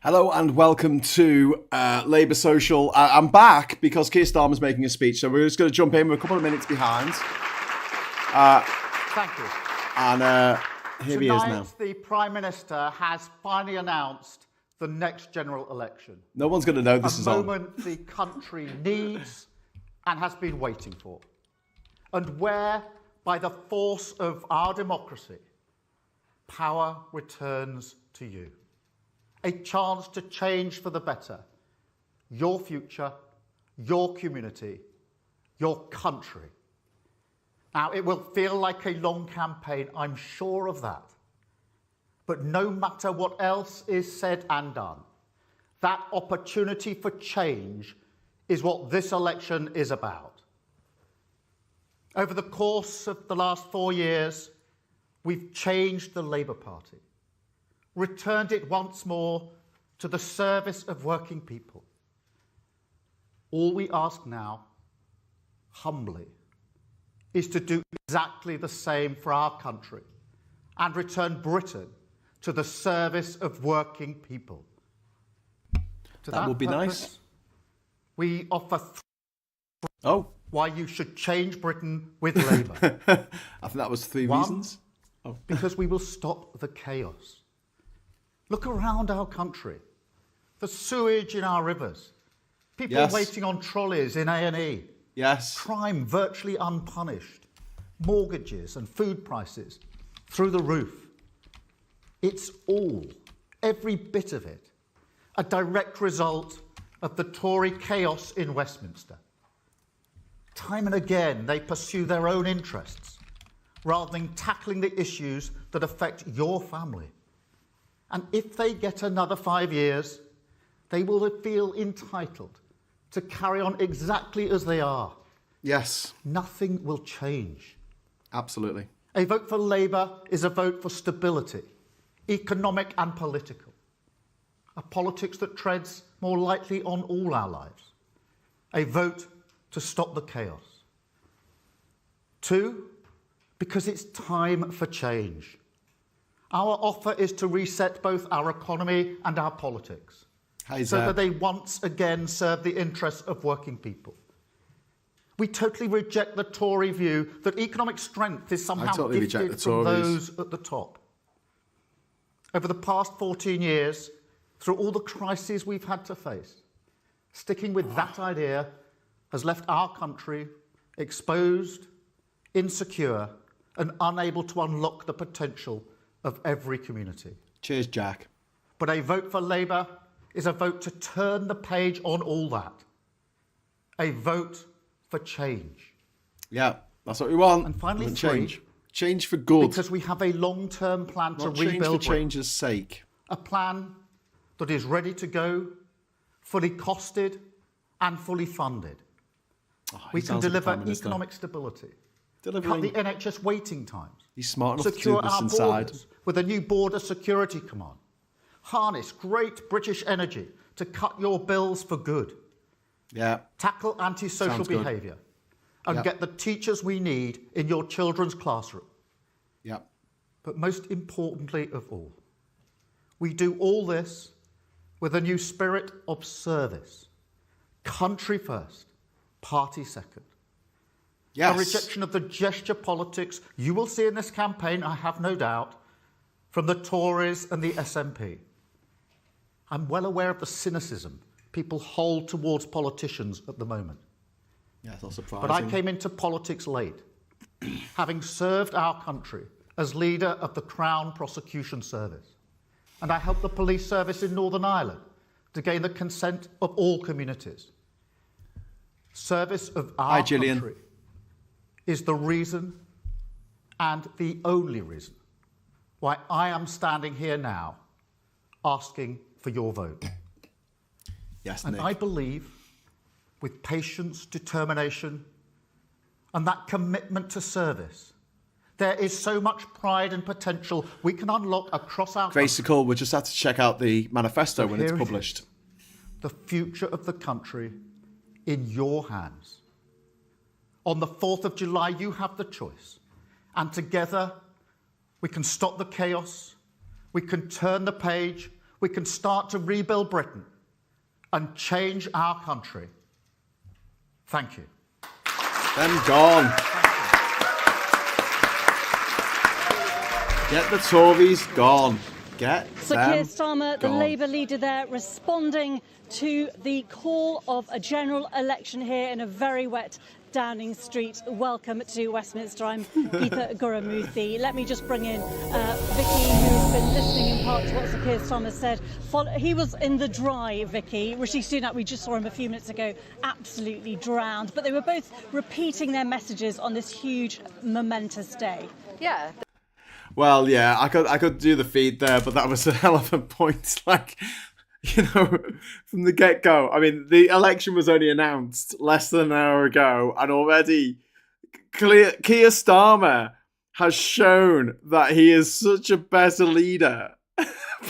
Hello and welcome to Labour Social. I'm back because Keir Starmer's making a speech, so we're just going to jump in. We're a couple of minutes behind. Thank you. And here he is now. Tonight, the Prime Minister has finally announced the next general election. No one's going to know this is on. A moment the country needs and has been waiting for. And where, by the force of our democracy, power returns to you. A chance to change for the better your future, your community, your country. Now, it will feel like a long campaign, I'm sure of that. But no matter what else is said and done, that opportunity for change is what this election is about. Over the course of the last 4 years, we've changed the Labour Party, returned it once more to the service of working people. All we ask now, humbly, is to do exactly the same for our country and return Britain to the service of working people. That would be nice. We offer why you should change Britain with Labour. I think that was three reasons. Because we will stop the chaos. Look around our country. The sewage in our rivers. People waiting on trolleys in A&E. Yes. Crime virtually unpunished. Mortgages and food prices through the roof. It's all, every bit of it, a direct result of the Tory chaos in Westminster. Time and again, they pursue their own interests rather than tackling the issues that affect your family. And if they get another 5 years, they will feel entitled to carry on exactly as they are. Yes. Nothing will change. Absolutely. A vote for Labour is a vote for stability, economic and political. A politics that treads more lightly on all our lives. A vote to stop the chaos. 2, because it's time for change. Our offer is to reset both our economy and our politics so that they once again serve the interests of working people. We totally reject the Tory view that economic strength is somehow gifted from those at the top. Over the past 14 years, through all the crises we've had to face, sticking with that idea has left our country exposed, insecure, and unable to unlock the potential of every community. Cheers, Jack. But a vote for Labour is a vote to turn the page on all that. A vote for change. Yeah, that's what we want. And finally, change. Change for good. Because we have a long-term plan to rebuild change for change's sake. A plan that is ready to go, fully costed and fully funded. We can deliver economic stability. Cut the NHS waiting times. He's smart enough secure to do this our inside. Borders with a new border security command. Harness great British energy to cut your bills for good. Yeah. Tackle antisocial behaviour and get the teachers we need in your children's classroom. Yeah. But most importantly of all, we do all this with a new spirit of service. Country first, party second. Yes. A rejection of the gesture politics you will see in this campaign, I have no doubt, from the Tories and the SNP. I'm well aware of the cynicism people hold towards politicians at the moment. Yeah, it's not surprising. But I came into politics late, having served our country as leader of the Crown Prosecution Service. And I helped the police service in Northern Ireland to gain the consent of all communities. Service of our country is the reason and the only reason why I am standing here now asking for your vote. Yes, and Nick. I believe with patience, determination, and that commitment to service, there is so much pride and potential we can unlock across our country. Cool. We just had to check out the manifesto when it's published. The future of the country in your hands. On the 4th of July, you have the choice. And together, we can stop the chaos, we can turn the page, we can start to rebuild Britain and change our country. Thank you. Them gone. Get the Tories gone. Get So them Keir Starmer, the gone. Labour leader there, responding to the call of a general election here in a very wet Downing Street. Welcome to Westminster. I'm Geetha Gurumurthy. Let me just bring in Vicky, who's been listening in part to what Sir Keir Starmer said. He was in the dry, Vicky. Rishi Sunak, we just saw him a few minutes ago, absolutely drowned. But they were both repeating their messages on this huge, momentous day. Yeah. Well, yeah, I could do the feed there, but that was a hell of a point. Like, you know, from the get-go. I mean, the election was only announced less than an hour ago, and already Keir Starmer has shown that he is such a better leader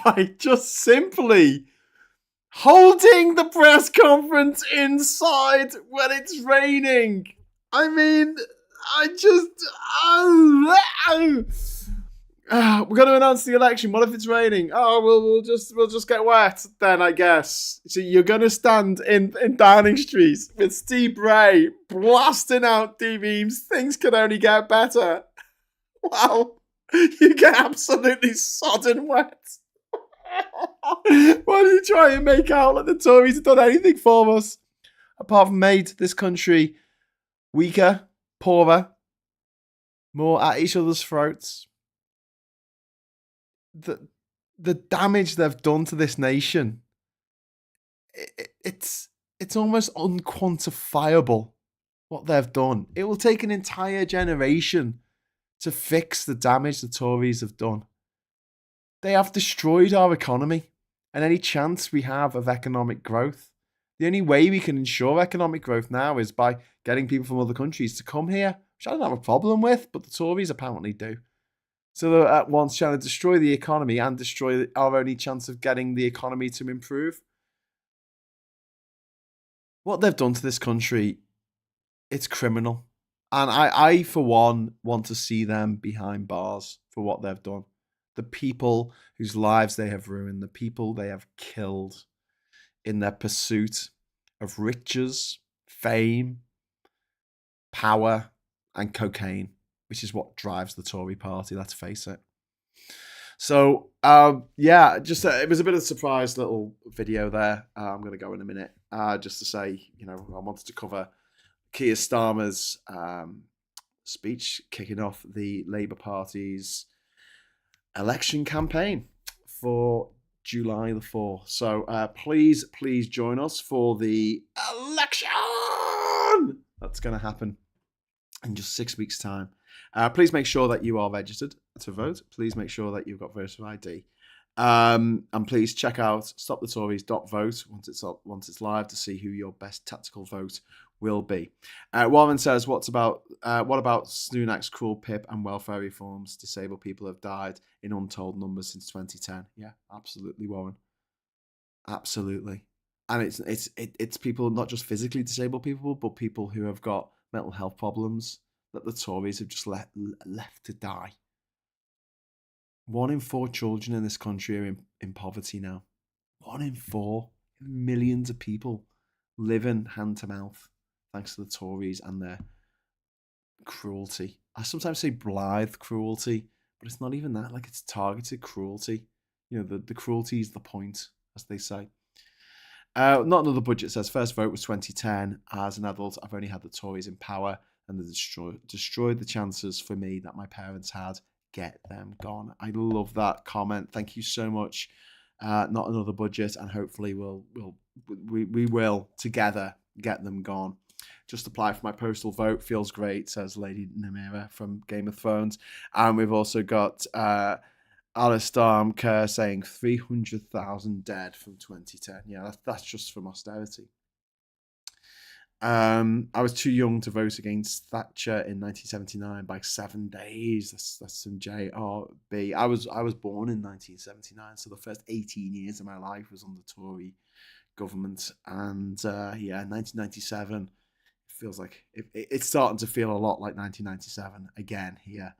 by just simply holding the press conference inside when it's raining. I mean, we're going to announce the election. What if it's raining? Oh, we'll just get wet then, I guess. So you're going to stand in Downing Street with Steve Bray blasting out D-beams. Things can only get better. Wow, you get absolutely sodden wet. Why do you try and make out like the Tories have done anything for us apart from made this country weaker, poorer, more at each other's throats? The damage they've done to this nation, it's almost unquantifiable what they've done. It will take an entire generation to fix the damage the Tories have done. They have destroyed our economy and any chance we have of economic growth. The only way we can ensure economic growth now is by getting people from other countries to come here, which I don't have a problem with, but the Tories apparently do. So they're at once trying to destroy the economy and destroy our only chance of getting the economy to improve. What they've done to this country, it's criminal. And I, for one, want to see them behind bars for what they've done. The people whose lives they have ruined, the people they have killed in their pursuit of riches, fame, power, and cocaine, which is what drives the Tory party, let's face it. So, yeah, just it was a bit of a surprise little video there. I'm going to go in a minute just to say, you know, I wanted to cover Keir Starmer's speech kicking off the Labour Party's election campaign for July the 4th. So please join us for the election that's going to happen in just 6 weeks' time. Please make sure that you are registered to vote. Please make sure that you've got voter ID. And please check out stopthetories.vote once it's live to see who your best tactical vote will be. Warren says, what about Sunak's cruel PIP and welfare reforms? Disabled people have died in untold numbers since 2010. Yeah, absolutely, Warren. Absolutely. And it's people, not just physically disabled people, but people who have got mental health problems that the Tories have just left to die. 1 in 4 children in this country are in poverty now. 1 in 4. Millions of people living hand to mouth thanks to the Tories and their cruelty. I sometimes say blithe cruelty, but it's not even that. Like, it's targeted cruelty. You know, the cruelty is the point, as they say. Not Another Budget says, first vote was 2010. As an adult, I've only had the Tories in power, and they destroyed the chances for me that my parents had. Get them gone. I love that comment. Thank you so much. Not Another Budget, and hopefully we will together get them gone. Just apply for my postal vote. Feels great, says Lady Namira from Game of Thrones. And we've also got Alistair Kerr saying 300,000 dead from 2010. Yeah, that's just from austerity. I was too young to vote against Thatcher in 1979 by 7 days. That's some JRB. I was born in 1979, so the first 18 years of my life was under Tory government. And 1997 feels like it's starting to feel a lot like 1997 again here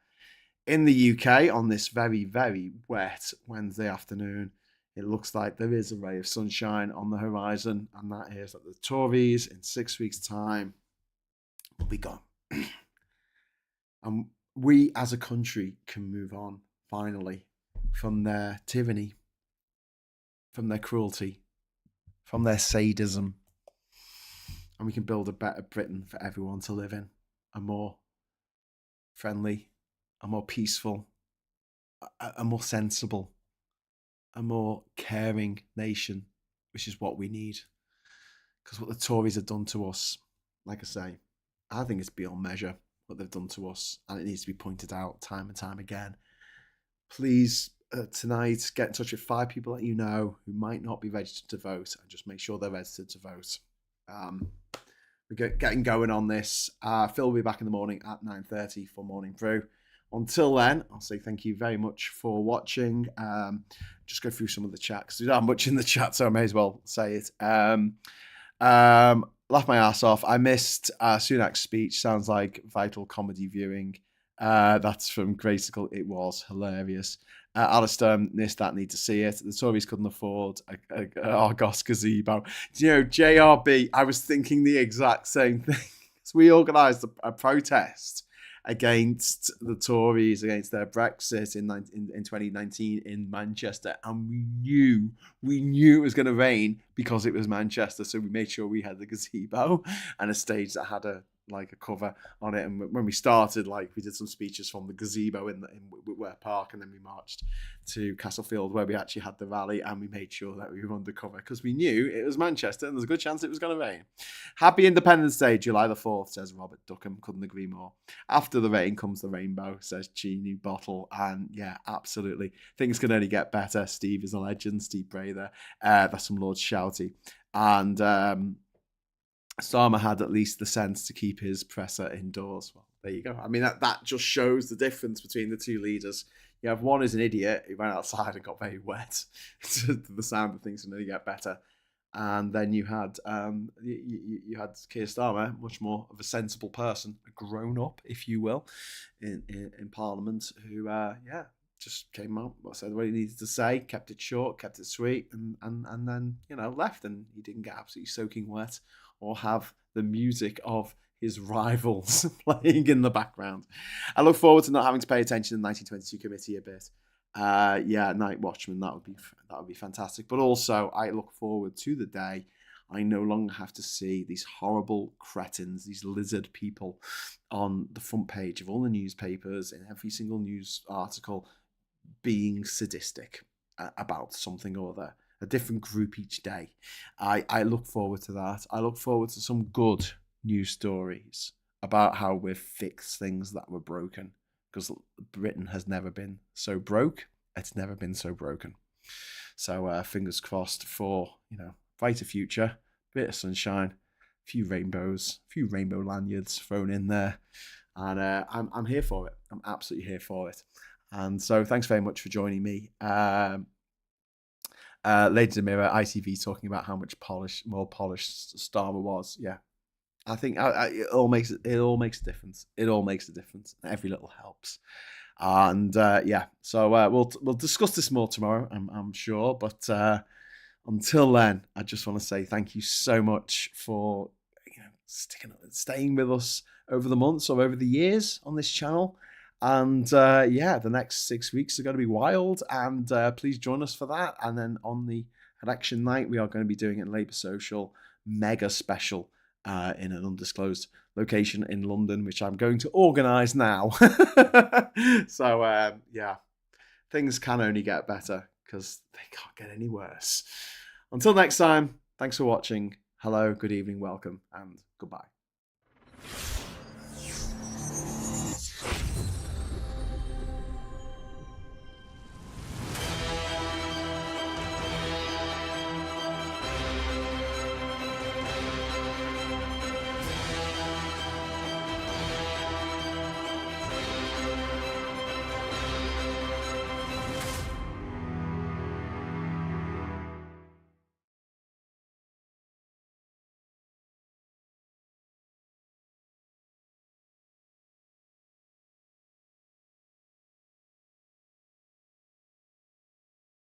in the UK on this very, very wet Wednesday afternoon. it looks like there is a ray of sunshine on the horizon, and that is that the Tories in 6 weeks' time will be gone. And we as a country can move on, finally, from their tyranny, from their cruelty, from their sadism. And we can build a better Britain for everyone to live in. A more friendly, a more peaceful, a more sensible, a more caring nation, which is what we need. Because what the Tories have done to us, like I say, I think it's beyond measure what they've done to us, and it needs to be pointed out time and time again. Please, tonight, get in touch with 5 people that you know who might not be registered to vote, and just make sure they're registered to vote. We're getting going on this. Phil will be back in the morning at 9:30 for Morning Brew. Until then, I'll say thank you very much for watching. Just go through some of the chat, because we don't have much in the chat, so I may as well say it. Laugh my ass off. I missed Sunak's speech. Sounds like vital comedy viewing. That's from Graceicle. It was hilarious. Alistair missed that. Need to see it. The Tories couldn't afford a Argos gazebo. Do you know, JRB, I was thinking the exact same thing. So we organised a protest against the Tories, against their Brexit in 2019 in Manchester, and we knew it was going to rain because it was Manchester, so we made sure we had the gazebo and a stage that had a cover on it. And when we started, we did some speeches from the gazebo in Whitworth Park, and then we marched to Castlefield where we actually had the rally, and we made sure that we were undercover because we knew it was Manchester and there's a good chance it was going to rain. Happy Independence Day, July the 4th, says Robert Duckham. Couldn't agree more. After the rain comes the rainbow, says New Bottle. And yeah, absolutely. Things can only get better. Steve is a legend. Steve Brather. That's from Lord Shouty. And Starmer had at least the sense to keep his presser indoors. Well, there you go. I mean, that just shows the difference between the two leaders. You have one who's an idiot who went outside and got very wet to the sound of things can only get better. And then you had you had Keir Starmer, much more of a sensible person, a grown up, if you will, in Parliament, who just came out, said what he needed to say, kept it short, kept it sweet, and then left, and he didn't get absolutely soaking wet or have the music of his rivals playing in the background. I look forward to not having to pay attention to the 1922 committee a bit. Night Watchman, that would be fantastic. But also, I look forward to the day I no longer have to see these horrible cretins, these lizard people, on the front page of all the newspapers, in every single news article, being sadistic about something or other. A different group each day. I look forward to that. I look forward to some good news stories about how we've fixed things that were broken. Because Britain has never been so broke. It's never been so broken. So fingers crossed for brighter future, bit of sunshine, a few rainbows, a few rainbow lanyards thrown in there, and I'm here for it. I'm absolutely here for it. And so thanks very much for joining me. Ladies and Mirror, ITV talking about how much more polished Starmer was. Yeah, I think it all makes a difference. It all makes a difference. Every little helps. And so we'll discuss this more tomorrow, I'm sure. But until then, I just want to say thank you so much for staying with us over the months or over the years on this channel. And the next 6 weeks are going to be wild, and please join us for that. And then on the election night, we are going to be doing a Labour Social mega special in an undisclosed location in London, which I'm going to organise now. So things can only get better because they can't get any worse. Until next time, thanks for watching. Hello, good evening, welcome, and goodbye.